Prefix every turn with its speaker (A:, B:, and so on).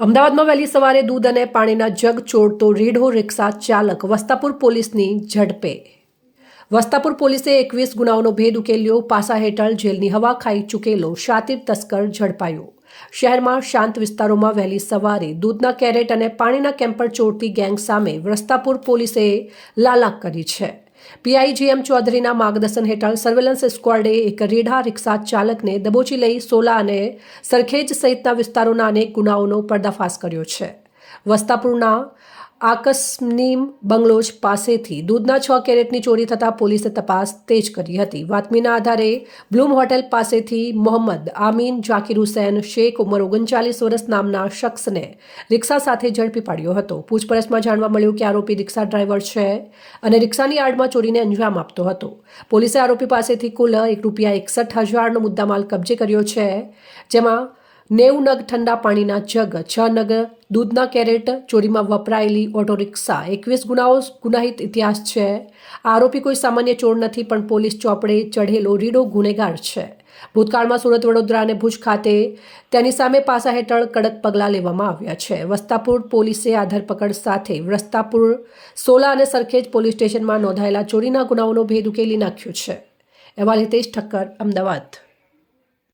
A: અમદાવાદમાં વહેલી સવારે દૂધ અને પાણીના જગ ચોરતો રીઢો રિક્ષા ચાલક વસ્તાપુર પોલીસની ઝડપે. વસ્તાપુર પોલીસે 21 ગુનાઓનો ભેદ ઉકેલ્યો. પાસા હેઠળ જેલની હવા ખાઈ ચૂકેલો શાતીર તસ્કર ઝડપાયો. શહેરમાં શાંત વિસ્તારોમાં વહેલી સવારે દૂધના કેરેટ અને પાણીના કેમ્પર ચોરતી ગેંગ સામે વસ્તાપુર પોલીસે લાલાક કરી છે. પીઆઈજીએમ ચૌધરીના માર્ગદર્શન હેઠળ સર્વેલન્સ સ્ક્વોડે એક રીઢા રિક્ષા ચાલકને દબોચી લઈ સોલા અને સરખેજ સહિતના વિસ્તારોના અનેક ગુનાઓનો પર્દાફાશ કર્યો છે. વસ્તાપુરના આકસ્મિમ બંગલોજ પાસેથી દૂધના 6 કેરેટની ચોરી થતાં પોલીસે તપાસ તેજ કરી હતી. બાતમીના આધારે બ્લૂમ હોટેલ પાસેથી મોહમ્મદ આમીન જાકીર હુસૈન શેખ ઉંમર 39 વર્ષ નામના શખ્સને રિક્ષા સાથે ઝડપી પાડ્યો હતો. પૂછપરછમાં જાણવા મળ્યું કે આરોપી રિક્ષા ડ્રાઈવર છે અને રિક્ષાની આડમાં ચોરીને અંજામ આપતો હતો. પોલીસે આરોપી પાસેથી કુલ ₹61,000નો મુદ્દામાલ કબજે કર્યો છે, જેમાં 90 નગ ઠંડા પાણીના જગ, 6 નગ દૂધના કેરેટ, ચોરીમાં વપરાયેલી ઓટો રિક્ષા. 21 ગુનાહિત ઇતિહાસ છે. આરોપી કોઈ સામાન્ય ચોર નથી, પણ પોલીસ ચોપડે ચઢેલો રીઢો ગુનેગાર છે. ભૂતકાળમાં સુરત, વડોદરા અને ભુજ ખાતે તેની સામે પાસા હેઠળ કડક પગલાં લેવામાં આવ્યા છે. વસ્તાપુર પોલીસે આ ધરપકડ સાથે વસ્તાપુર, સોલા અને સરખેજ પોલીસ સ્ટેશનમાં નોંધાયેલા ચોરીના ગુનાઓનો ભેદ ઉકેલી નાખ્યો છે. અહેવાલ હિતેશ ઠક્કર, અમદાવાદ.